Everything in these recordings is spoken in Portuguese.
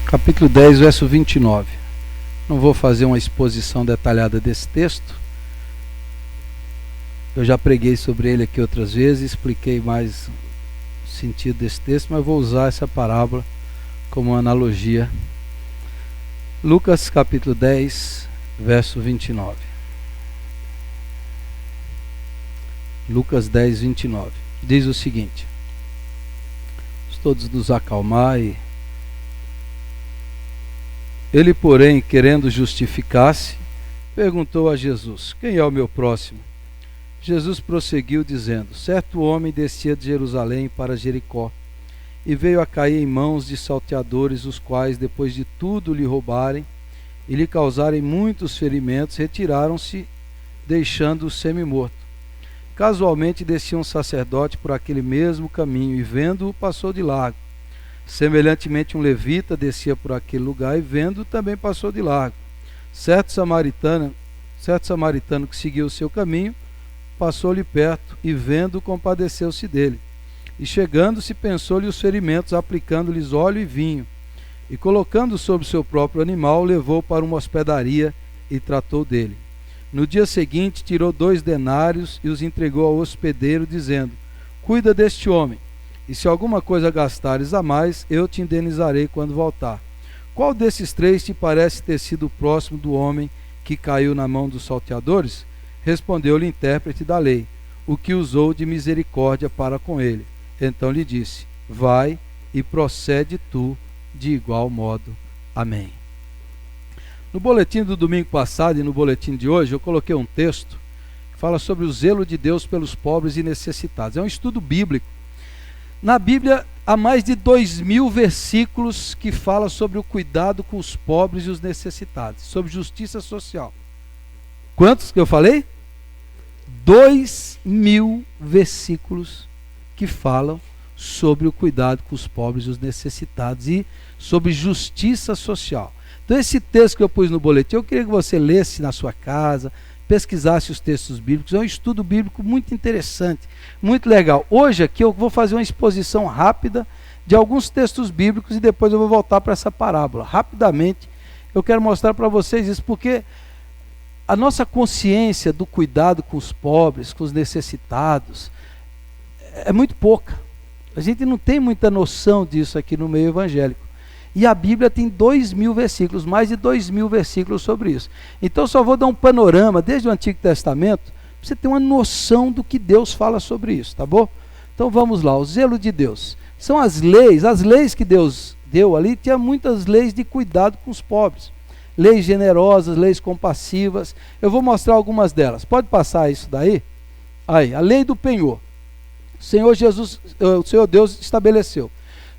capítulo 10, verso 29. Não vou fazer uma exposição detalhada desse texto. Eu já preguei sobre ele aqui outras vezes, expliquei mais o sentido desse texto, mas vou usar essa parábola como uma analogia. Lucas capítulo 10, verso 29. Lucas 10, 29. Diz o seguinte: vamos todos nos acalmar. Ele, porém, querendo justificar-se, perguntou a Jesus: quem é o meu próximo? Jesus prosseguiu dizendo: certo homem descia de Jerusalém para Jericó, e veio a cair em mãos de salteadores, os quais, depois de tudo lhe roubarem e lhe causarem muitos ferimentos, retiraram-se, deixando-o semi-morto. Casualmente descia um sacerdote por aquele mesmo caminho, e vendo-o, passou de largo. Semelhantemente, um levita descia por aquele lugar, e vendo-o, também passou de largo. Certo samaritano que seguiu o seu caminho, passou-lhe perto, e vendo-o, compadeceu-se dele. E chegando-se, pensou-lhe os ferimentos, aplicando-lhes óleo e vinho. E colocando sobre o seu próprio animal, levou para uma hospedaria e tratou dele. No dia seguinte, tirou 2 denários e os entregou ao hospedeiro, dizendo: cuida deste homem, e se alguma coisa gastares a mais, eu te indenizarei quando voltar. Qual desses 3 te parece ter sido o próximo do homem que caiu na mão dos salteadores? Respondeu-lhe o intérprete da lei, o que usou de misericórdia para com ele. Então lhe disse: vai e procede tu de igual modo. Amém. No boletim do domingo passado e no boletim de hoje, eu coloquei um texto que fala sobre o zelo de Deus pelos pobres e necessitados. É um estudo bíblico. Na Bíblia, há mais de 2.000 versículos que falam sobre o cuidado com os pobres e os necessitados, sobre justiça social. Quantos que eu falei? 2.000 versículos que falam sobre o cuidado com os pobres e os necessitados e sobre justiça social. Então, esse texto que eu pus no boletim, eu queria que você lesse na sua casa, pesquisasse os textos bíblicos. É um estudo bíblico muito interessante, muito legal. Hoje aqui eu vou fazer uma exposição rápida de alguns textos bíblicos e depois eu vou voltar para essa parábola. Rapidamente, eu quero mostrar para vocês isso, porque a nossa consciência do cuidado com os pobres, com os necessitados, é muito pouca. A gente não tem muita noção disso aqui no meio evangélico. E a Bíblia tem 2.000 versículos, mais de 2.000 versículos sobre isso. Então eu só vou dar um panorama desde o Antigo Testamento, para você ter uma noção do que Deus fala sobre isso, tá bom? Então vamos lá, o zelo de Deus. São as leis que Deus deu ali, tinha muitas leis de cuidado com os pobres. Leis generosas, leis compassivas. Eu vou mostrar algumas delas. Pode passar isso daí? Aí, a lei do penhor. O Senhor Deus estabeleceu: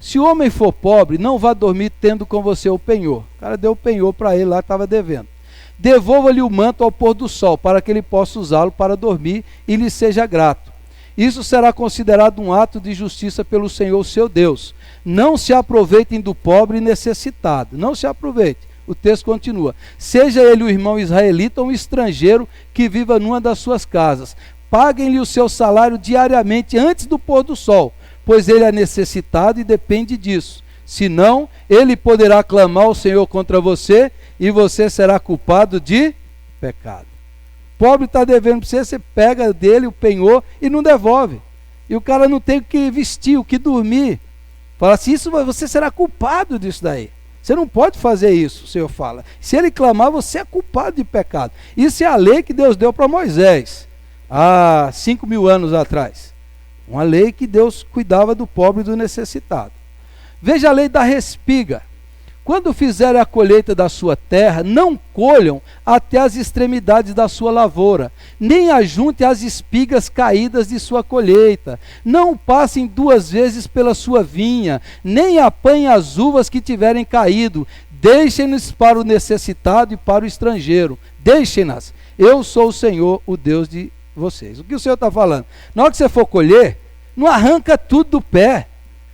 se o homem for pobre, não vá dormir tendo com você o penhor. O cara deu o penhor para ele lá, estava devendo. Devolva-lhe o manto ao pôr do sol, para que ele possa usá-lo para dormir e lhe seja grato. Isso será considerado um ato de justiça pelo Senhor seu Deus. Não se aproveitem do pobre e necessitado. Não se aproveite. O texto continua: seja ele o irmão israelita ou um estrangeiro que viva numa das suas casas. Paguem-lhe o seu salário diariamente antes do pôr do sol, pois ele é necessitado e depende disso. Senão, ele poderá clamar ao Senhor contra você e você será culpado de pecado. Pobre está devendo para você, você pega dele o penhor e não devolve. E o cara não tem o que vestir, o que dormir. Fala assim: isso, você será culpado disso daí. Você não pode fazer isso, o Senhor fala. Se ele clamar, você é culpado de pecado. Isso é a lei que Deus deu para Moisés, há 5.000 anos atrás. Uma lei que Deus cuidava do pobre e do necessitado. Veja a lei da respiga. Quando fizerem a colheita da sua terra, não colham até as extremidades da sua lavoura, nem ajuntem as espigas caídas de sua colheita. Não passem 2 vezes pela sua vinha, nem apanhem as uvas que tiverem caído. Deixem-nas para o necessitado e para o estrangeiro. Deixem-nas. Eu sou o Senhor, o Deus de vocês. O que o Senhor está falando? Na hora que você for colher, não arranca tudo do pé.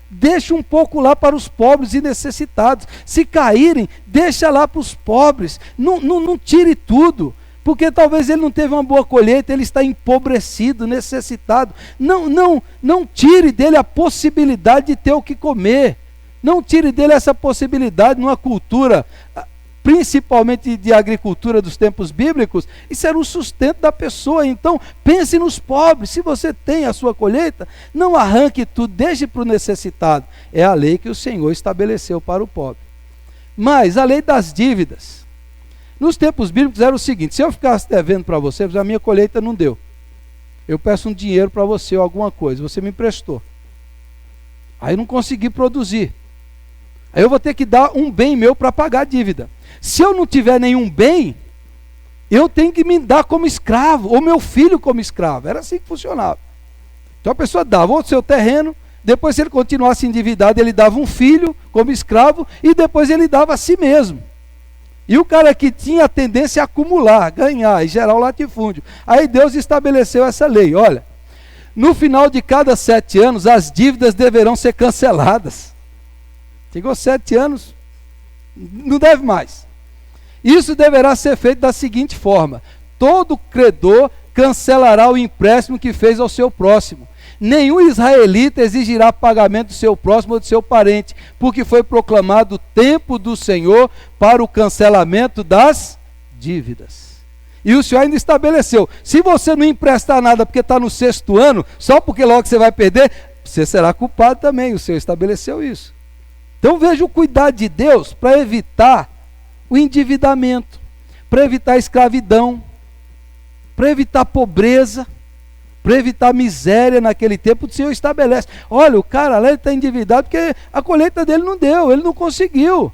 Deixa um pouco lá para os pobres e necessitados. Se caírem, deixa lá para os pobres. Não tire tudo, porque talvez ele não teve uma boa colheita, ele está empobrecido, necessitado. Não tire dele a possibilidade de ter o que comer. Não tire dele essa possibilidade numa cultura, principalmente de agricultura dos tempos bíblicos. Isso era o sustento da pessoa. Então, pense nos pobres. Se você tem a sua colheita, não arranque tudo, deixe para o necessitado. É a lei que o Senhor estabeleceu para o pobre. Mas a lei das dívidas. Nos tempos bíblicos era o seguinte: se eu ficasse devendo para você, a minha colheita não deu. Eu peço um dinheiro para você ou alguma coisa, você me emprestou. Aí eu não consegui produzir. Aí eu vou ter que dar um bem meu para pagar a dívida. Se eu não tiver nenhum bem, eu tenho que me dar como escravo, ou meu filho como escravo. Era assim que funcionava. Então a pessoa dava o seu terreno, depois se ele continuasse endividado, ele dava um filho como escravo, e depois ele dava a si mesmo. E o cara que tinha a tendência a acumular, ganhar e gerar o latifúndio. Aí Deus estabeleceu essa lei. Olha, no final de cada 7 anos, as dívidas deverão ser canceladas. Chegou 7 anos, não deve mais. Isso deverá ser feito da seguinte forma: todo credor cancelará o empréstimo que fez ao seu próximo. Nenhum israelita exigirá pagamento do seu próximo ou do seu parente, porque foi proclamado o tempo do Senhor para o cancelamento das dívidas. E o Senhor ainda estabeleceu: se você não emprestar nada porque está no 6º ano, só porque logo você vai perder, você será culpado também. O Senhor estabeleceu isso. Então veja o cuidado de Deus para evitar o endividamento, para evitar a escravidão, para evitar a pobreza, para evitar a miséria naquele tempo. O Senhor estabelece: olha, o cara lá está endividado porque a colheita dele não deu, ele não conseguiu.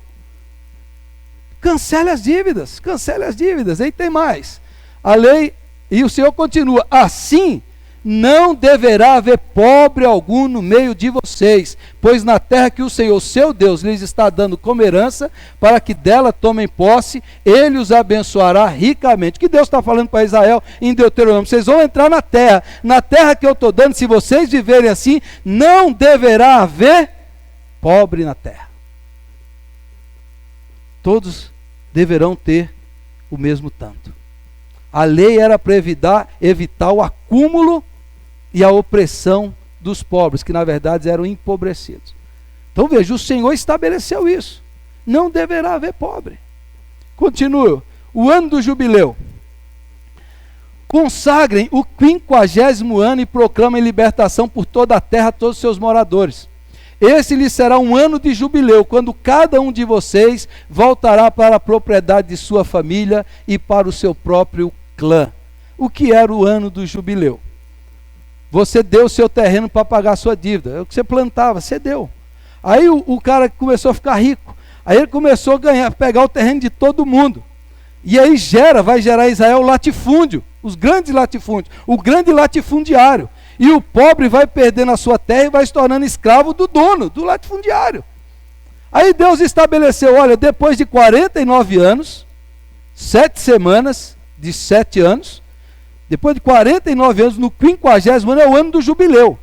Cancele as dívidas, cancele as dívidas. Aí tem mais. A lei, e o Senhor continua: assim não deverá haver pobre algum no meio de vocês, pois na terra que o Senhor, seu Deus, lhes está dando como herança, para que dela tomem posse, Ele os abençoará ricamente. O que Deus está falando para Israel em Deuteronômio? Vocês vão entrar na terra que eu estou dando. Se vocês viverem assim, não deverá haver pobre na terra. Todos deverão ter o mesmo tanto. A lei era para evitar o acúmulo e a opressão dos pobres, que na verdade eram empobrecidos. Então veja, o Senhor estabeleceu isso. Não deverá haver pobre. Continuo. O ano do jubileu. Consagrem o 50º ano e proclamem libertação por toda a terra a todos os seus moradores. Esse lhe será um ano de jubileu, quando cada um de vocês voltará para a propriedade de sua família e para o seu próprio clã. O que era o ano do jubileu? Você deu o seu terreno para pagar a sua dívida. É o que você plantava, você deu. Aí o cara começou a ficar rico. Aí ele começou a pegar o terreno de todo mundo. E aí vai gerar em Israel latifúndio, os grandes latifúndios, o grande latifundiário. E o pobre vai perdendo a sua terra e vai se tornando escravo do dono, do latifundiário. Aí Deus estabeleceu: olha, depois de 49 anos, 7 semanas de 7 anos, depois de 49 anos, no 50º ano é o ano do jubileu.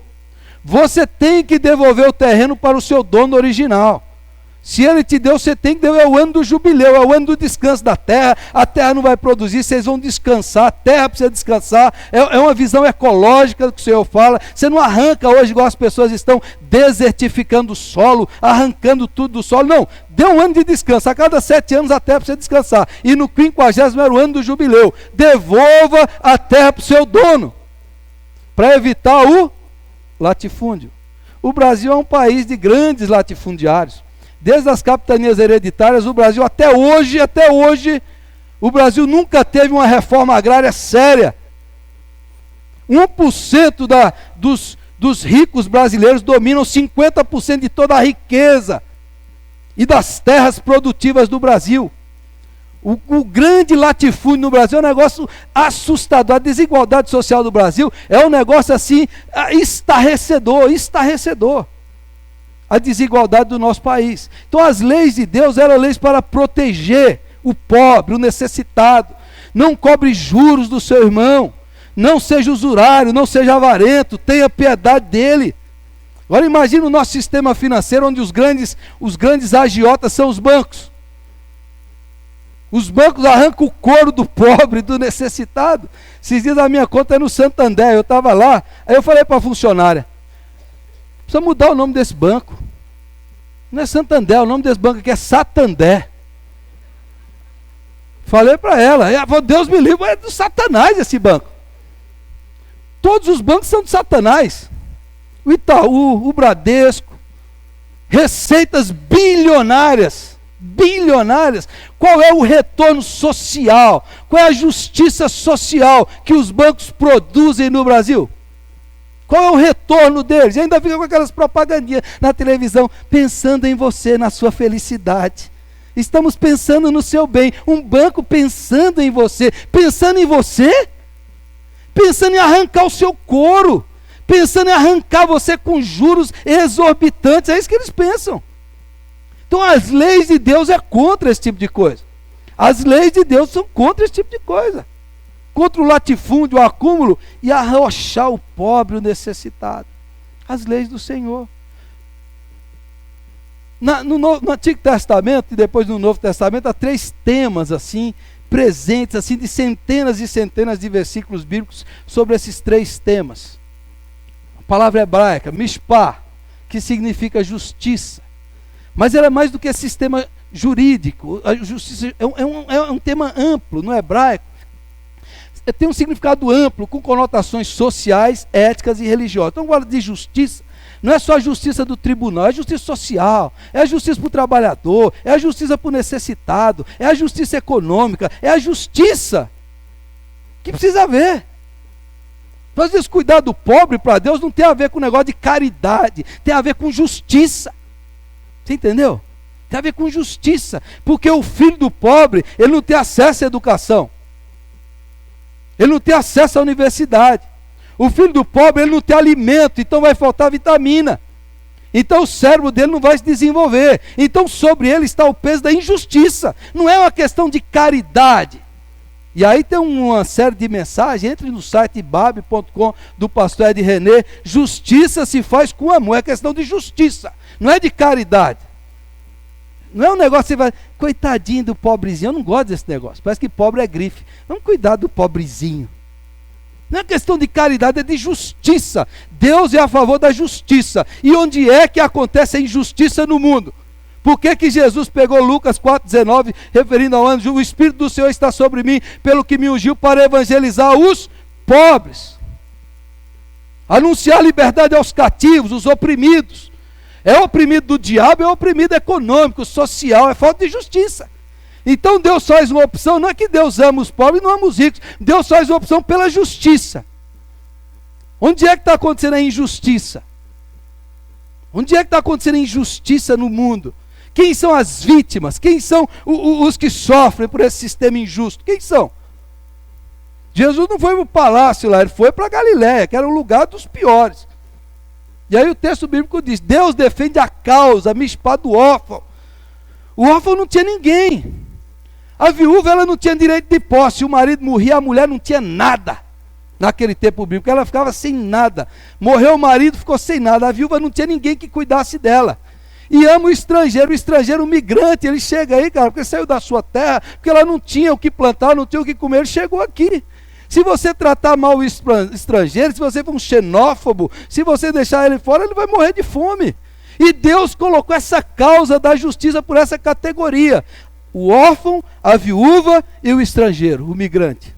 Você tem que devolver o terreno para o seu dono original. Se ele te deu, você tem que devolver. É o ano do jubileu, é o ano do descanso da terra. A terra não vai produzir, vocês vão descansar, a terra precisa descansar. É uma visão ecológica que o Senhor fala. Você não arranca hoje igual as pessoas estão desertificando o solo, arrancando tudo do solo. Não, dê um ano de descanso. A cada 7 anos a terra precisa descansar. E no 50º era o ano do jubileu. Devolva a terra para o seu dono, para evitar o latifúndio. O Brasil é um país de grandes latifundiários. Desde as capitanias hereditárias, o Brasil até hoje, o Brasil nunca teve uma reforma agrária séria. 1% dos ricos brasileiros dominam 50% de toda a riqueza e das terras produtivas do Brasil. O grande latifúndio no Brasil é um negócio assustador. A desigualdade social do Brasil é um negócio assim, estarrecedor. A desigualdade do nosso país. Então as leis de Deus eram leis para proteger o pobre, o necessitado. Não cobre juros do seu irmão, não seja usurário, não seja avarento, tenha piedade dele. Agora imagine o nosso sistema financeiro, onde os grandes agiotas são os bancos. Os bancos arrancam o couro do pobre, do necessitado. Esses dias a minha conta é no Santander, eu estava lá, aí eu falei para a funcionária: precisa mudar o nome desse banco. Não é Santander, o nome desse banco aqui é Satandé. Falei para ela, Deus me livre, é do Satanás esse banco. Todos os bancos são de Satanás. O Itaú, o Bradesco, receitas bilionárias. Bilionárias. Qual é o retorno social? Qual é a justiça social que os bancos produzem no Brasil? Qual é o retorno deles? E ainda fica com aquelas propagandinhas na televisão, pensando em você, na sua felicidade. Estamos pensando no seu bem. Um banco pensando em você. Pensando em você? Pensando em arrancar o seu couro. Pensando em arrancar você com juros exorbitantes. É isso que eles pensam. Então as leis de Deus é contra esse tipo de coisa. As leis de Deus são contra esse tipo de coisa. Contra o latifúndio, o acúmulo e arrochar o pobre, o necessitado. As leis do Senhor. No Antigo Testamento e depois no Novo Testamento há 3 temas assim, presentes assim, de centenas e centenas de versículos bíblicos sobre esses 3 temas. A palavra hebraica, mishpah, que significa justiça. Mas ela é mais do que esse sistema jurídico. A justiça é um tema amplo no hebraico. Tem um significado amplo, com conotações sociais, éticas e religiosas. Então, agora de justiça, não é só a justiça do tribunal, é a justiça social, é a justiça para o trabalhador, é a justiça para o necessitado, é a justiça econômica, é a justiça que precisa haver. Então, às vezes, cuidar do pobre para Deus não tem a ver com o negócio de caridade, tem a ver com justiça. Você entendeu? Tem a ver com justiça, porque o filho do pobre, ele não tem acesso à educação. Ele não tem acesso à universidade. O filho do pobre, ele não tem alimento, então vai faltar vitamina. Então o cérebro dele não vai se desenvolver. Então sobre ele está o peso da injustiça. Não é uma questão de caridade. E aí tem uma série de mensagens, entre no site babe.com do pastor Ed René. Justiça se faz com amor, é questão de justiça, não é de caridade. Não é um negócio que você vai, coitadinho do pobrezinho, eu não gosto desse negócio, parece que pobre é grife. Vamos cuidar do pobrezinho. Não é questão de caridade, é de justiça. Deus é a favor da justiça. E onde é que acontece a injustiça no mundo? Por que Jesus pegou Lucas 4,19, referindo ao anjo, o Espírito do Senhor está sobre mim, pelo que me ungiu para evangelizar os pobres, anunciar liberdade aos cativos, os oprimidos. É oprimido do diabo, é oprimido econômico, social, é falta de justiça. Então Deus faz uma opção, não é que Deus ama os pobres e não ama os ricos, Deus faz uma opção pela justiça. Onde é que está acontecendo a injustiça? Onde é que está acontecendo a injustiça no mundo? Quem são as vítimas? Quem são os que sofrem por esse sistema injusto? Quem são? Jesus não foi para o palácio lá, ele foi para Galiléia, que era o lugar dos piores. E aí o texto bíblico diz, Deus defende a causa, a mishpah do órfão. O órfão não tinha ninguém. A viúva, ela não tinha direito de posse. O marido morria, a mulher não tinha nada. Naquele tempo bíblico, ela ficava sem nada. Morreu o marido, ficou sem nada. A viúva não tinha ninguém que cuidasse dela. E ama o estrangeiro, o migrante, ele chega aí, cara, porque saiu da sua terra, porque ela não tinha o que plantar, não tinha o que comer, ele chegou aqui. Se você tratar mal o estrangeiro, se você for um xenófobo, se você deixar ele fora, ele vai morrer de fome. E Deus colocou essa causa da justiça por essa categoria. O órfão, a viúva e o estrangeiro, o migrante.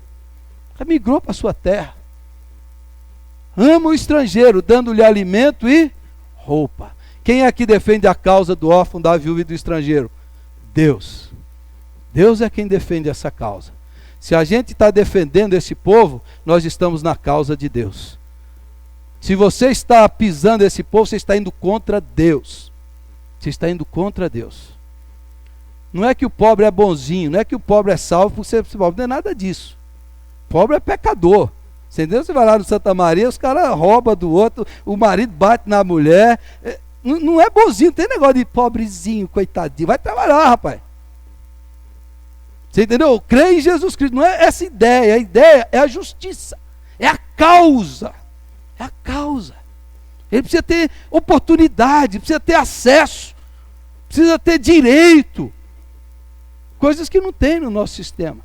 Ele migrou para a sua terra. Ama o estrangeiro, dando-lhe alimento e roupa. Quem é que defende a causa do órfão, da viúva e do estrangeiro? Deus. Deus é quem defende essa causa. Se a gente está defendendo esse povo, nós estamos na causa de Deus. Se você está pisando esse povo, você está indo contra Deus. Você está indo contra Deus. Não é que o pobre é bonzinho, não é que o pobre é salvo por ser pobre, não é nada disso. O pobre é pecador. Entendeu? Você vai lá no Santa Maria, os caras roubam do outro, o marido bate na mulher. Não é bonzinho, não tem negócio de pobrezinho, coitadinho. Vai trabalhar, rapaz. Você entendeu? Crê em Jesus Cristo. Não é essa ideia. A ideia é a justiça. É a causa. É a causa. Ele precisa ter oportunidade, precisa ter acesso, precisa ter direito. Coisas que não tem no nosso sistema.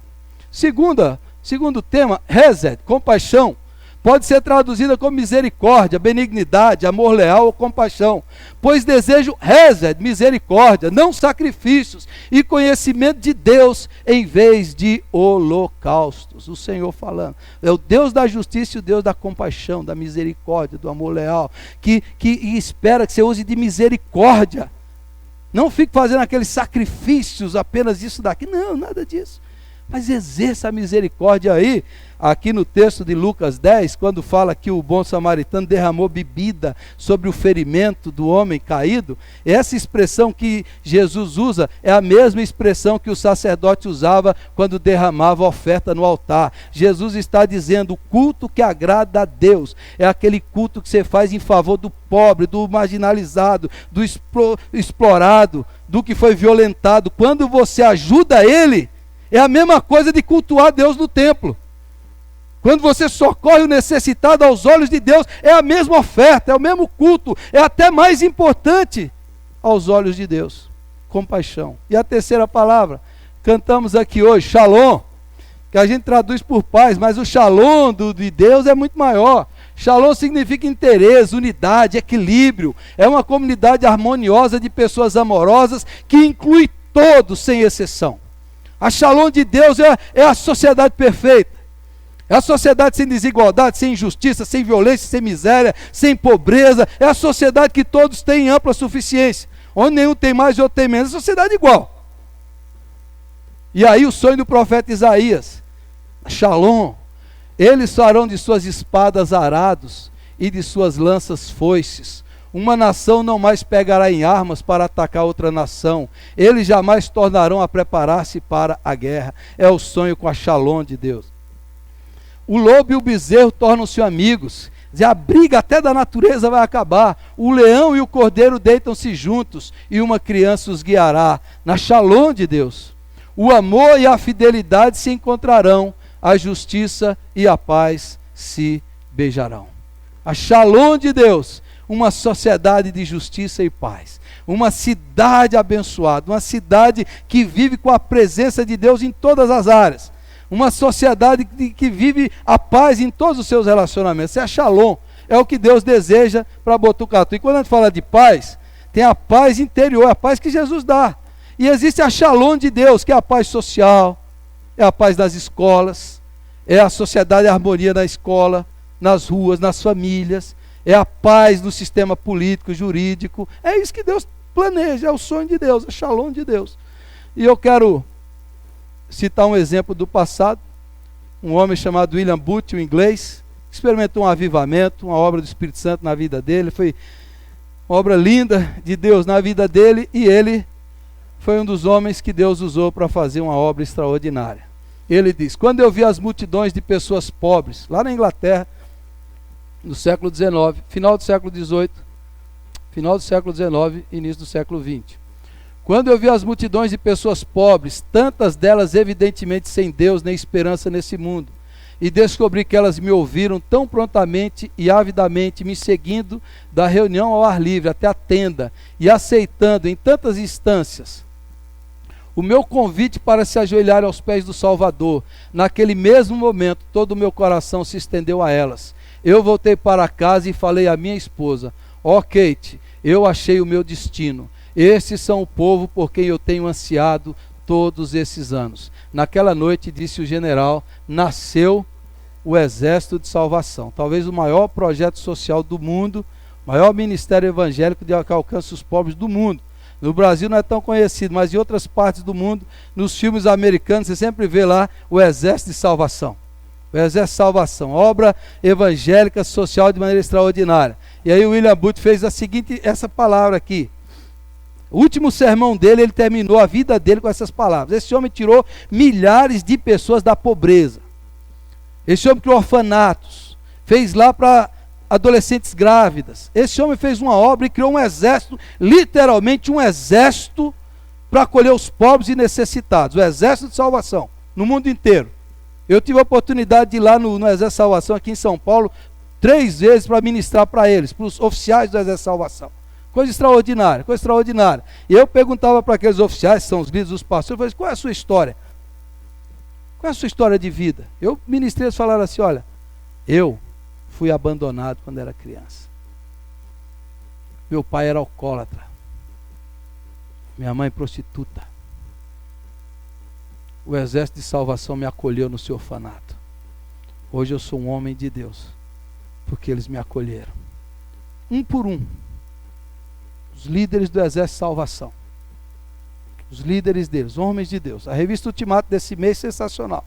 Segundo tema, Hesed, compaixão. pode ser traduzida como misericórdia, benignidade, amor leal ou compaixão. Pois desejo hesed, misericórdia, não sacrifícios, e conhecimento de Deus em vez de holocaustos. O Senhor falando. É o Deus da justiça e o Deus da compaixão, da misericórdia, do amor leal, que espera que você use de misericórdia. Não fique fazendo aqueles sacrifícios, apenas isso daqui. Não, nada disso. Mas exerça a misericórdia aí. Aqui no texto de Lucas 10, quando fala que o bom samaritano derramou bebida sobre o ferimento do homem caído, essa expressão que Jesus usa é a mesma expressão que o sacerdote usava quando derramava a oferta no altar. Jesus está dizendo: o culto que agrada a Deus é aquele culto que você faz em favor do pobre, do marginalizado, do explorado, do que foi violentado. Quando você ajuda ele, é a mesma coisa de cultuar Deus no templo. Quando você socorre o necessitado aos olhos de Deus, é a mesma oferta, é o mesmo culto, é até mais importante aos olhos de Deus. Compaixão. E a terceira palavra, cantamos aqui hoje, shalom, que a gente traduz por paz, mas o shalom de Deus é muito maior. Shalom significa interesse, unidade, equilíbrio. É uma comunidade harmoniosa de pessoas amorosas que inclui todos, sem exceção. A shalom de Deus é a sociedade perfeita. É a sociedade sem desigualdade, sem injustiça, sem violência, sem miséria, sem pobreza. É a sociedade que todos têm ampla suficiência. Onde nenhum tem mais e outro tem menos. É a sociedade igual. E aí o sonho do profeta Isaías. Shalom. Eles farão de suas espadas arados e de suas lanças foices. Uma nação não mais pegará em armas para atacar outra nação. Eles jamais tornarão a preparar-se para a guerra. É o sonho com a shalom de Deus. O lobo e o bezerro tornam-se amigos. A briga até da natureza vai acabar. O leão e o cordeiro deitam-se juntos, e uma criança os guiará. Na shalom de Deus, o amor e a fidelidade se encontrarão, a justiça e a paz se beijarão. A shalom de Deus, uma sociedade de justiça e paz. Uma cidade abençoada, uma cidade que vive com a presença de Deus em todas as áreas. Uma sociedade que vive a paz em todos os seus relacionamentos. É a shalom, é o que Deus deseja para Botucatu. E quando a gente fala de paz, tem a paz interior, a paz que Jesus dá. E existe a shalom de Deus, que é a paz social, é a paz das escolas, é a sociedade e a harmonia na escola, nas ruas, nas famílias, é a paz no sistema político, jurídico. É isso que Deus planeja, é o sonho de Deus, é a shalom de Deus. E eu quero citar um exemplo do passado. Um homem chamado William Booth, um inglês, experimentou um avivamento, uma obra do Espírito Santo na vida dele. Foi uma obra linda de Deus na vida dele, e ele foi um dos homens que Deus usou para fazer uma obra extraordinária. Ele diz: quando eu vi as multidões de pessoas pobres, lá na Inglaterra, no século XIX, final do século XVIII, final do século XIX, início do século XX. Quando eu vi as multidões de pessoas pobres, tantas delas evidentemente sem Deus nem esperança nesse mundo, e descobri que elas me ouviram tão prontamente e avidamente, me seguindo da reunião ao ar livre até a tenda, e aceitando em tantas instâncias o meu convite para se ajoelhar aos pés do Salvador, naquele mesmo momento todo o meu coração se estendeu a elas. Eu voltei para casa e falei à minha esposa: ó Kate, eu achei o meu destino. Estes são o povo por quem eu tenho ansiado todos esses anos. Naquela noite, disse o general, nasceu o Exército de Salvação. Talvez o maior projeto social do mundo, o maior ministério evangélico que alcança os pobres do mundo. No Brasil não é tão conhecido, mas em outras partes do mundo, nos filmes americanos, você sempre vê lá o Exército de Salvação. O Exército de Salvação, obra evangélica social de maneira extraordinária. E aí o William Booth fez essa palavra aqui. O último sermão dele, ele terminou a vida dele com essas palavras. Esse homem tirou milhares de pessoas da pobreza. Esse homem criou orfanatos, fez lá para adolescentes grávidas. Esse homem fez uma obra e criou um exército, literalmente um exército, para acolher os pobres e necessitados. O Exército de Salvação, no mundo inteiro. Eu tive a oportunidade de ir lá no Exército de Salvação, aqui em São Paulo, 3 vezes para ministrar para eles, para os oficiais do Exército de Salvação. Coisa extraordinária, coisa extraordinária. E eu perguntava para aqueles oficiais, que são os líderes, os pastores, eu falei: qual é a sua história? Qual é a sua história de vida? Eu ministrei, eles falaram assim: olha, eu Fui abandonado quando era criança. Meu pai era alcoólatra. Minha mãe prostituta. O exército de salvação me acolheu no seu orfanato. Hoje eu sou um homem de Deus, porque eles me acolheram. Um por um. Os líderes do exército de salvação. Os líderes deles, homens de Deus. A revista Ultimato desse mês é sensacional.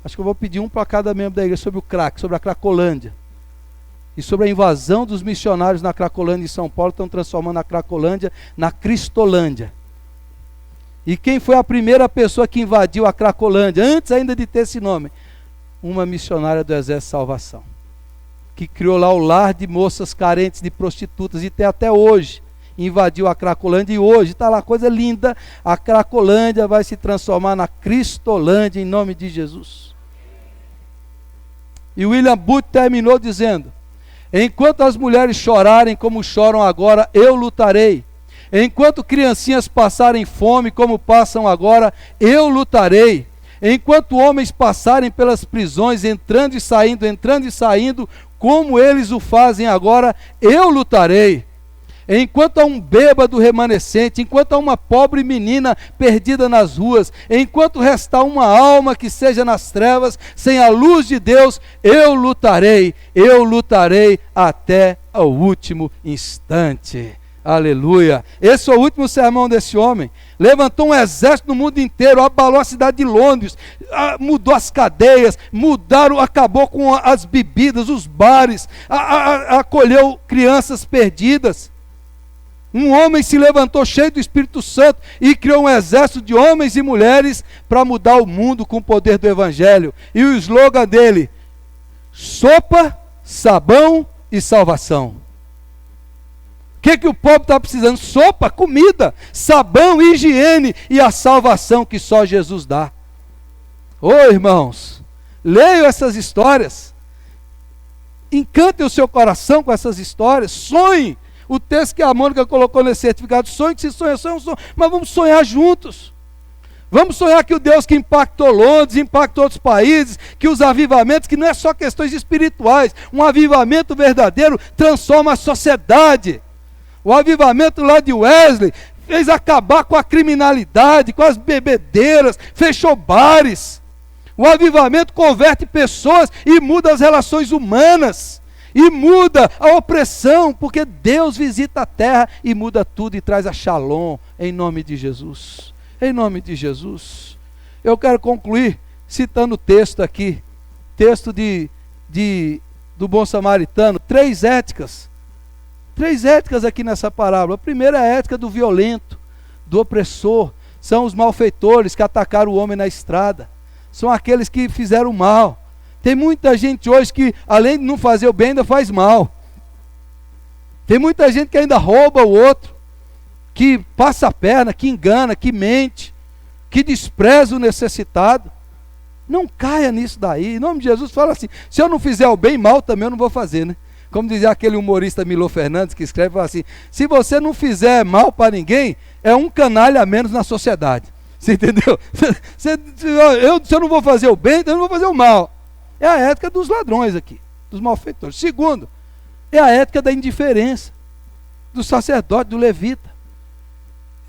Acho que eu vou pedir um para cada membro da igreja sobre o crack, sobre a Cracolândia. E sobre a invasão dos missionários na Cracolândia em São Paulo, estão transformando a Cracolândia na Cristolândia. E quem foi a primeira pessoa que invadiu a Cracolândia, antes ainda de ter esse nome? Uma missionária do Exército de Salvação, que criou lá o lar de moças carentes, de prostitutas, e tem até hoje. Invadiu a Cracolândia e hoje está lá, coisa linda. A Cracolândia vai se transformar na Cristolândia, em nome de Jesus. E William Booth terminou dizendo: enquanto as mulheres chorarem como choram agora, eu lutarei. Enquanto criancinhas passarem fome como passam agora, eu lutarei. Enquanto homens passarem pelas prisões, entrando e saindo, como eles o fazem agora, eu lutarei. Enquanto há um bêbado remanescente, enquanto há uma pobre menina perdida nas ruas, enquanto restar uma alma que seja nas trevas, sem a luz de Deus, eu lutarei até o último instante. Aleluia. Esse é o último sermão desse homem. Levantou um exército no mundo inteiro, abalou a cidade de Londres, mudou as cadeias, acabou com as bebidas, os bares, acolheu crianças perdidas. Um homem se levantou cheio do Espírito Santo e criou um exército de homens e mulheres para mudar o mundo com o poder do Evangelho. E o slogan dele: sopa, sabão e salvação. O que o povo está precisando? Sopa, comida, sabão, higiene e a salvação que só Jesus dá. Ô irmãos, leiam essas histórias, encantem o seu coração com essas histórias, sonhem. O texto que a Mônica colocou nesse certificado, sonho que se sonha, sonha, sonho, mas vamos sonhar juntos. Vamos sonhar que o Deus que impactou Londres, impactou outros países, que os avivamentos, que não é só questões espirituais, um avivamento verdadeiro transforma a sociedade. O avivamento lá de Wesley fez acabar com a criminalidade, com as bebedeiras, fechou bares. O avivamento converte pessoas e muda as relações humanas. E muda a opressão, porque Deus visita a terra e muda tudo e traz a shalom, em nome de Jesus. Em nome de Jesus. Eu quero concluir citando o texto aqui, texto do Bom Samaritano, 3 éticas. 3 éticas aqui nessa parábola. A primeira é a ética do violento, do opressor. São os malfeitores que atacaram o homem na estrada. São aqueles que fizeram mal. Tem muita gente hoje que, além de não fazer o bem, ainda faz mal. Tem muita gente que ainda rouba o outro, que passa a perna, que engana, que mente, que despreza o necessitado. Não caia nisso daí. Em nome de Jesus, fala assim: se eu não fizer o bem, mal também eu não vou fazer, né? Como dizia aquele humorista Milô Fernandes, que escreve, fala assim: se você não fizer mal para ninguém, é um canalha a menos na sociedade. Você entendeu? Se eu não vou fazer o bem, então eu não vou fazer o mal. É a ética dos ladrões aqui, dos malfeitores. Segundo, é a ética da indiferença, do sacerdote, do levita.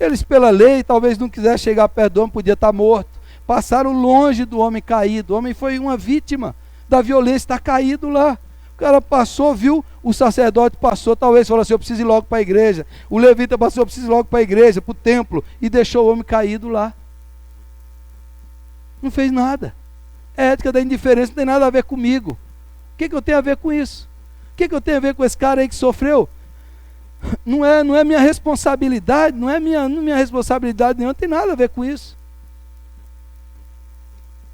Eles, pela lei, talvez não quisessem chegar perto do homem, podia estar morto. Passaram longe do homem caído. O homem foi uma vítima da violência, está caído lá. O cara passou, viu, o sacerdote passou, talvez falou assim: eu preciso ir logo para a igreja. O levita passou: eu preciso ir logo para a igreja, para o templo, e deixou o homem caído lá. Não fez nada. A ética da indiferença não tem nada a ver comigo. O que eu tenho a ver com isso? O que eu tenho a ver com esse cara aí que sofreu? Não é minha responsabilidade, não é minha responsabilidade nenhuma, não tem nada a ver com isso.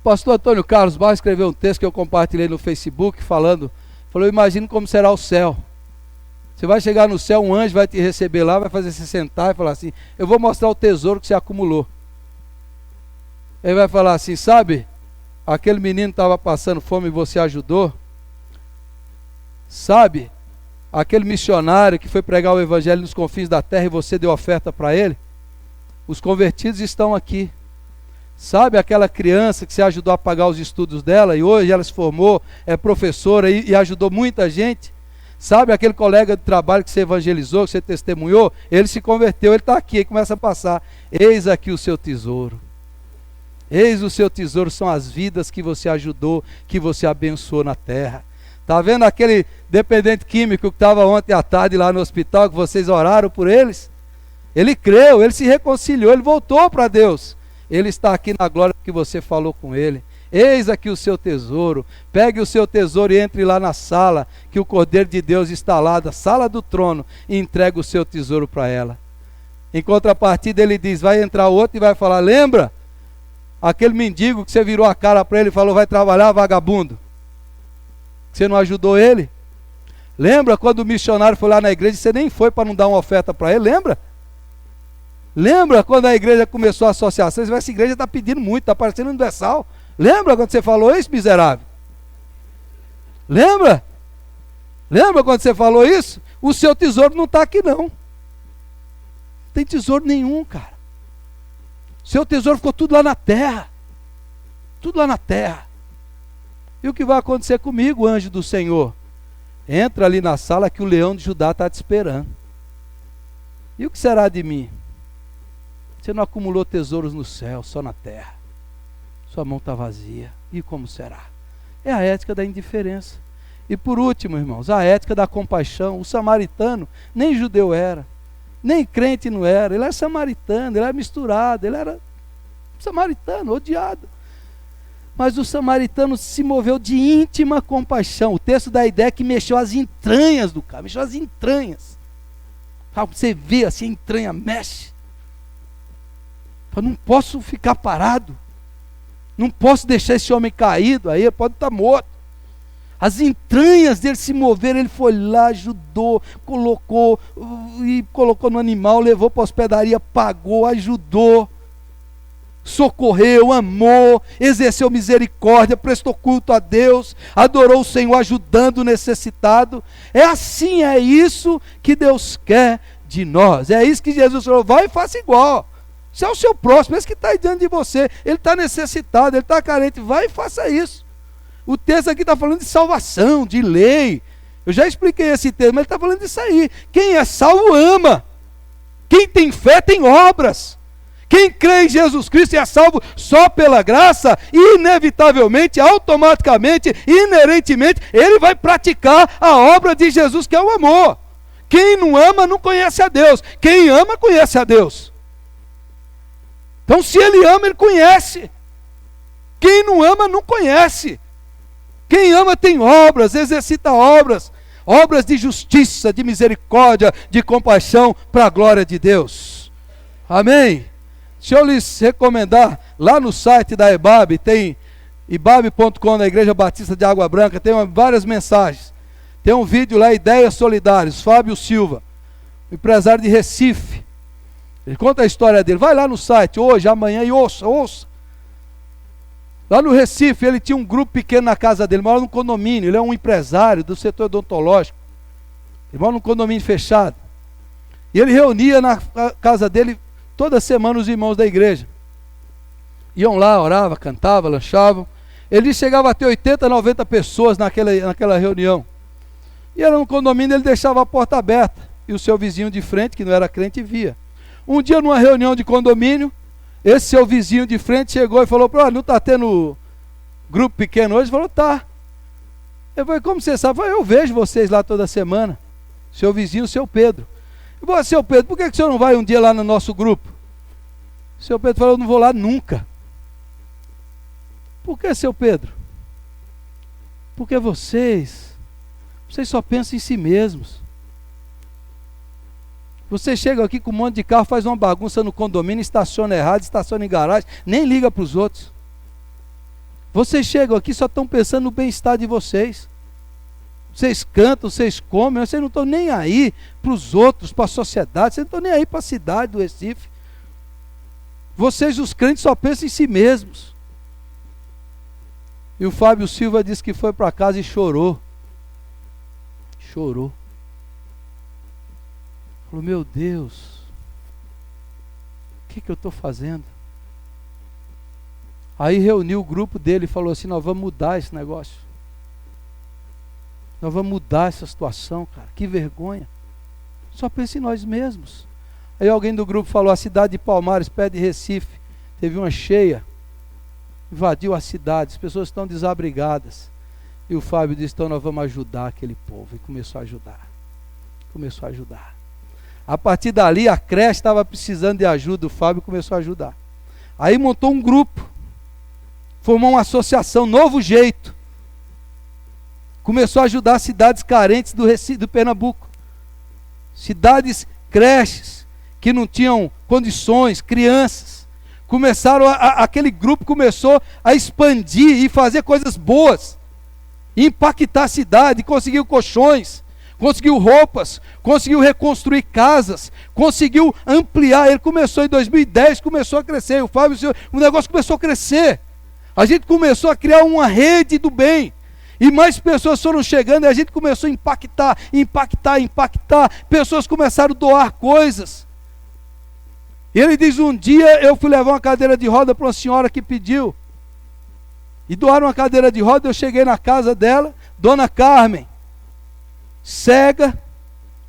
O pastor Antônio Carlos Barros escreveu um texto que eu compartilhei no Facebook, falou: imagine como será o céu. Você vai chegar no céu, um anjo vai te receber lá, vai fazer você sentar e falar assim: eu vou mostrar o tesouro que você acumulou. Ele vai falar assim: sabe, aquele menino estava passando fome e você ajudou? Sabe, aquele missionário que foi pregar o evangelho nos confins da terra e você deu oferta para ele? Os convertidos estão aqui. Sabe aquela criança que você ajudou a pagar os estudos dela e hoje ela se formou, é professora e ajudou muita gente? Sabe aquele colega de trabalho que você evangelizou, que você testemunhou? Ele se converteu, ele está aqui, ele começa a passar. Eis aqui o seu tesouro. Eis o seu tesouro, são as vidas que você ajudou, que você abençoou na terra. Está vendo aquele dependente químico que estava ontem à tarde lá no hospital, que vocês oraram por eles? Ele creu, ele se reconciliou, ele voltou para Deus. Ele está aqui na glória que você falou com ele. Eis aqui o seu tesouro. Pegue o seu tesouro e entre lá na sala, que o Cordeiro de Deus está lá, da sala do trono, e entrega o seu tesouro para ela. Em contrapartida, ele diz, vai entrar outro e vai falar, lembra? Aquele mendigo que você virou a cara para ele e falou, vai trabalhar, vagabundo. Você não ajudou ele? Lembra quando o missionário foi lá na igreja e você nem foi para não dar uma oferta para ele? Lembra? Lembra quando a igreja começou a associação? Essa igreja está pedindo muito, está parecendo universal. Lembra quando você falou isso, miserável? Lembra? Lembra quando você falou isso? O seu tesouro não está aqui não. Não tem tesouro nenhum, cara. Seu tesouro ficou tudo lá na terra. Tudo lá na terra. E o que vai acontecer comigo, anjo do Senhor? Entra ali na sala que o leão de Judá está te esperando. E o que será de mim? Você não acumulou tesouros no céu, só na terra. Sua mão está vazia. E como será? É a ética da indiferença. E por último, irmãos, a ética da compaixão. O samaritano nem judeu era, nem crente não era. Ele era samaritano, ele era misturado, ele era samaritano, odiado. Mas o samaritano se moveu de íntima compaixão. O texto dá a ideia que mexeu as entranhas do cara, mexeu as entranhas. Você vê assim, a entranha mexe. Eu não posso ficar parado. Não posso deixar esse homem caído, aí ele pode estar morto. As entranhas dele se moveram, ele foi lá, ajudou, colocou no animal, levou para a hospedaria, pagou, ajudou, socorreu, amou, exerceu misericórdia, prestou culto a Deus, adorou o Senhor ajudando o necessitado. É assim, é isso que Deus quer de nós. É isso que Jesus falou, vai e faça igual. Se é o seu próximo, esse que está aí diante de você, ele está necessitado, ele está carente, vai e faça isso. O texto aqui está falando de salvação, de lei. Eu já expliquei esse texto, mas ele está falando disso aí. Quem é salvo ama. Quem tem fé tem obras. Quem crê em Jesus Cristo e é salvo só pela graça, inevitavelmente, automaticamente, inerentemente, ele vai praticar a obra de Jesus, que é o amor. Quem não ama não conhece a Deus. Quem ama conhece a Deus. Então, se ele ama, ele conhece. Quem não ama, não conhece. Quem ama tem obras, exercita obras. Obras de justiça, de misericórdia, de compaixão, para a glória de Deus. Amém? Se eu lhes recomendar, lá no site da EBAB, tem ibab.com, da Igreja Batista de Água Branca, tem várias mensagens. Tem um vídeo lá, Ideias Solidárias, Fábio Silva, empresário de Recife. Ele conta a história dele. Vai lá no site hoje, amanhã e ouça. Lá no Recife, ele tinha um grupo pequeno na casa dele, ele mora num condomínio, ele é um empresário do setor odontológico. Ele mora num condomínio fechado. E ele reunia na casa dele toda semana os irmãos da igreja. Iam lá, oravam, cantavam, lanchavam. Ele chegava a ter 80, 90 pessoas naquela reunião. E era um condomínio, ele deixava a porta aberta. E o seu vizinho de frente, que não era crente, via. Um dia, numa reunião de condomínio, esse seu vizinho de frente chegou e falou, não está tendo grupo pequeno hoje? Ele falou, tá. Eu falei, como você sabe? Eu falei, eu vejo vocês lá toda semana. Seu vizinho, seu Pedro. Eu falei, seu Pedro, por que o senhor não vai um dia lá no nosso grupo? O seu Pedro falou, eu não vou lá nunca. Por que, seu Pedro? Porque vocês só pensam em si mesmos. Você chega aqui com um monte de carro, faz uma bagunça no condomínio, estaciona errado, estaciona em garagem, nem liga para os outros. Vocês chegam aqui, só estão pensando no bem-estar de vocês. Vocês cantam, vocês comem, vocês não estão nem aí para os outros, para a sociedade, vocês não estão nem aí para a cidade do Recife. Vocês, os crentes, só pensam em si mesmos. E o Fábio Silva disse que foi para casa e chorou. Chorou. Falou, meu Deus, o que eu estou fazendo? Aí reuniu o grupo dele e falou assim: nós vamos mudar esse negócio. Nós vamos mudar essa situação, cara. Que vergonha. Só pensa em nós mesmos. Aí alguém do grupo falou: a cidade de Palmares, perto de Recife, teve uma cheia, invadiu a cidade, as pessoas estão desabrigadas. E o Fábio disse: então nós vamos ajudar aquele povo. E começou a ajudar. Começou a ajudar. A partir dali, a creche estava precisando de ajuda, o Fábio começou a ajudar. Aí montou um grupo, formou uma associação, Novo Jeito. Começou a ajudar cidades carentes do Recife, do Pernambuco. Cidades, creches, que não tinham condições, crianças. Aquele grupo começou a expandir e fazer coisas boas. Impactar a cidade, conseguiu colchões, conseguiu roupas, conseguiu reconstruir casas, conseguiu ampliar. Ele começou em 2010, começou a crescer. O Fábio, o negócio começou a crescer. A gente começou a criar uma rede do bem. E mais pessoas foram chegando e a gente começou a impactar. Pessoas começaram a doar coisas. E ele diz: um dia eu fui levar uma cadeira de roda para uma senhora que pediu. E doaram uma cadeira de roda, eu cheguei na casa dela, Dona Carmen, cega,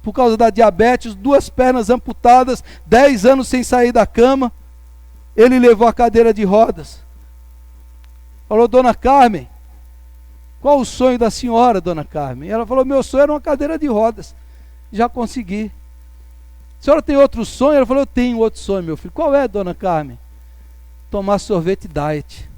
por causa da diabetes, 2 pernas amputadas, 10 anos sem sair da cama. Ele levou a cadeira de rodas. Falou: Dona Carmen, qual o sonho da senhora, Dona Carmen? Ela falou: meu sonho era uma cadeira de rodas. Já consegui. A senhora tem outro sonho? Ela falou: eu tenho outro sonho, meu filho. Qual é, Dona Carmen? Tomar sorvete diet.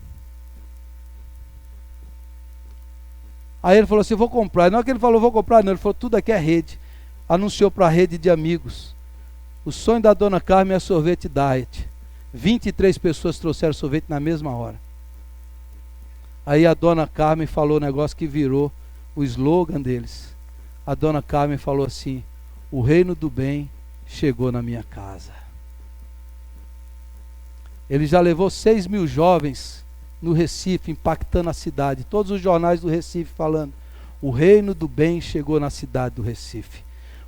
Aí ele falou assim: vou comprar. Não é que ele falou: vou comprar, não. Ele falou: tudo aqui é rede. Anunciou para a rede de amigos. O sonho da Dona Carmen é sorvete diet. 23 pessoas trouxeram sorvete na mesma hora. Aí a Dona Carmen falou um negócio que virou o slogan deles. A Dona Carmen falou assim: o reino do bem chegou na minha casa. Ele já levou 6 mil jovens no Recife, impactando a cidade. Todos os jornais do Recife falando: o reino do bem chegou na cidade do Recife.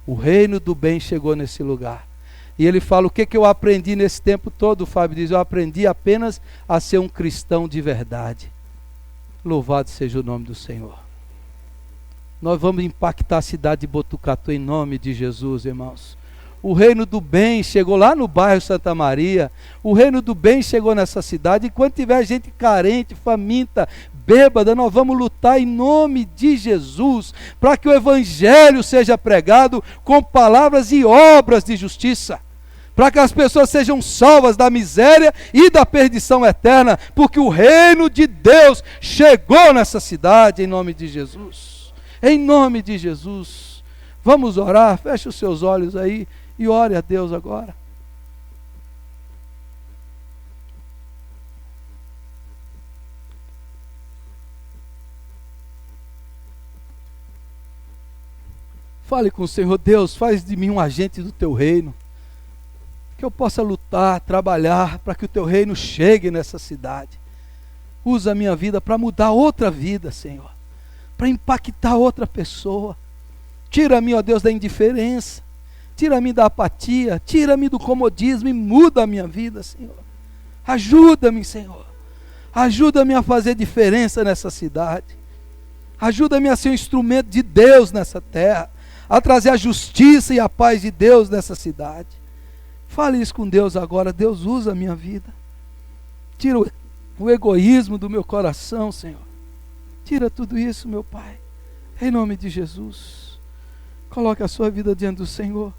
O reino do bem chegou nesse lugar. E ele fala: o que eu aprendi nesse tempo todo? O Fábio diz: eu aprendi apenas a ser um cristão de verdade. Louvado seja o nome do Senhor. Nós vamos impactar a cidade de Botucatu em nome de Jesus, irmãos. O reino do bem chegou lá no bairro Santa Maria. O reino do bem chegou nessa cidade. E quando tiver gente carente, faminta, bêbada, nós vamos lutar em nome de Jesus, para que o evangelho seja pregado com palavras e obras de justiça, para que as pessoas sejam salvas da miséria e da perdição eterna, porque o reino de Deus chegou nessa cidade, em nome de Jesus. Em nome de Jesus. Vamos orar. Feche os seus olhos aí e ore a Deus agora. Fale com o Senhor: Deus, faz de mim um agente do teu reino, que eu possa lutar, trabalhar para que o teu reino chegue nessa cidade. Usa a minha vida para mudar outra vida, Senhor, para impactar outra pessoa. Tira-me, ó Deus, da indiferença, tira-me da apatia, tira-me do comodismo e muda a minha vida, Senhor. Ajuda-me, Senhor. Ajuda-me a fazer diferença nessa cidade. Ajuda-me a ser um instrumento de Deus nessa terra, a trazer a justiça e a paz de Deus nessa cidade. Fale isso com Deus agora. Deus, usa a minha vida. Tira o egoísmo do meu coração, Senhor. Tira tudo isso, meu Pai. Em nome de Jesus. Coloque a sua vida diante do Senhor.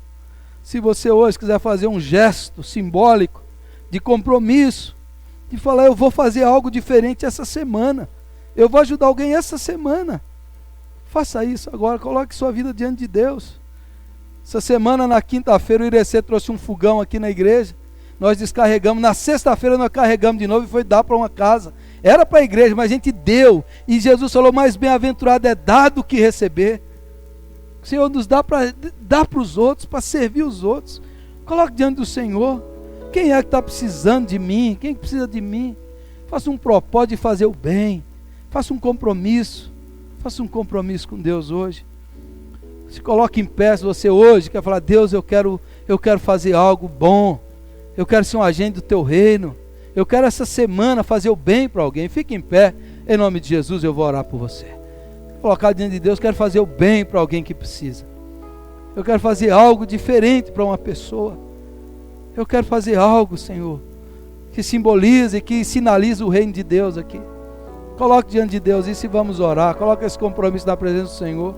Se você hoje quiser fazer um gesto simbólico de compromisso, de falar: eu vou fazer algo diferente essa semana, eu vou ajudar alguém essa semana, faça isso agora. Coloque sua vida diante de Deus. Essa semana, na quinta-feira, o Irecê trouxe um fogão aqui na igreja. Nós descarregamos. Na sexta-feira nós carregamos de novo e foi dar para uma casa. Era para a igreja, mas a gente deu. E Jesus falou: mais bem-aventurado é dar do que receber. O Senhor nos dá para dar para os outros, para servir os outros. Coloque diante do Senhor: quem é que está precisando de mim? Quem precisa de mim? Faça um propósito de fazer o bem. Faça um compromisso. Faça um compromisso com Deus hoje. Se coloque em pé, se você hoje quer falar: Deus, eu quero fazer algo bom. Eu quero ser um agente do teu reino. Eu quero essa semana fazer o bem para alguém. Fique em pé, em nome de Jesus eu vou orar por você. Colocar diante de Deus, quero fazer o bem para alguém que precisa. Eu quero fazer algo diferente para uma pessoa. Eu quero fazer algo, Senhor, que simbolize, que sinalize o reino de Deus aqui. Coloque diante de Deus isso e vamos orar. Coloque esse compromisso na presença do Senhor.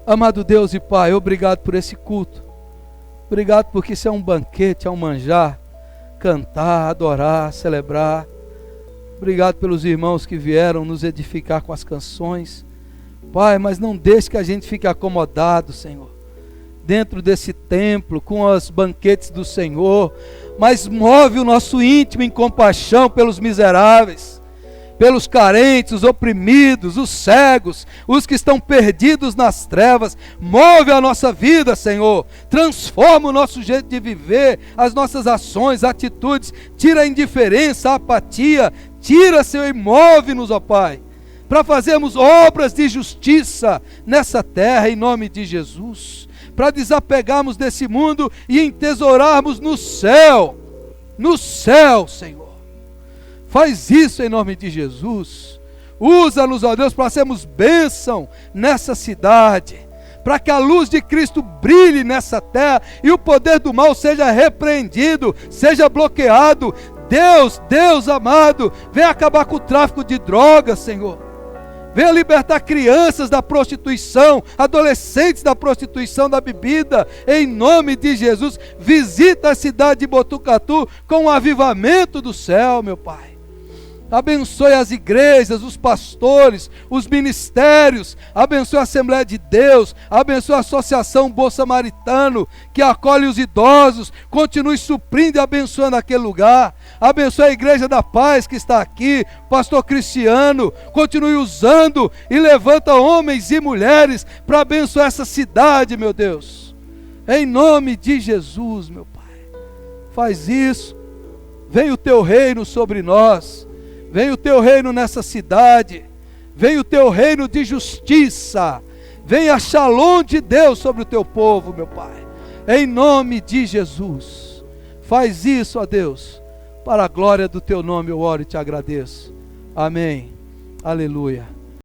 Amado Deus e Pai, obrigado por esse culto. Obrigado porque isso é um banquete, é um manjar. Cantar, adorar, celebrar. Obrigado pelos irmãos que vieram nos edificar com as canções. Pai, mas não deixe que a gente fique acomodado, Senhor, dentro desse templo, com os banquetes do Senhor, mas move o nosso íntimo em compaixão pelos miseráveis, pelos carentes, os oprimidos, os cegos, os que estão perdidos nas trevas. Move a nossa vida, Senhor, transforma o nosso jeito de viver, as nossas ações, atitudes, tira a indiferença, a apatia, tira, Senhor, e move-nos, ó Pai, para fazermos obras de justiça nessa terra, em nome de Jesus, para desapegarmos desse mundo e entesourarmos no céu, Senhor. Faz isso em nome de Jesus. Usa-nos, ó Deus, para sermos bênção nessa cidade, para que a luz de Cristo brilhe nessa terra e o poder do mal seja repreendido, seja bloqueado. Deus amado, vem acabar com o tráfico de drogas, Senhor. Venha libertar crianças da prostituição, adolescentes da prostituição, da bebida, em nome de Jesus. Visita a cidade de Botucatu com o avivamento do céu, meu Pai. Abençoe as igrejas, os pastores, os ministérios, abençoe a Assembleia de Deus, abençoe a Associação Bom Samaritano, que acolhe os idosos, continue suprindo e abençoando aquele lugar. Abençoe a Igreja da Paz que está aqui, pastor Cristiano, continue usando e levanta homens e mulheres para abençoar essa cidade, meu Deus. Em nome de Jesus, meu Pai, faz isso. Venha o teu reino sobre nós. Vem o teu reino nessa cidade, vem o teu reino de justiça, vem a Shalom de Deus sobre o teu povo, meu Pai, em nome de Jesus. Faz isso, ó Deus, para a glória do teu nome eu oro e te agradeço. Amém. Aleluia.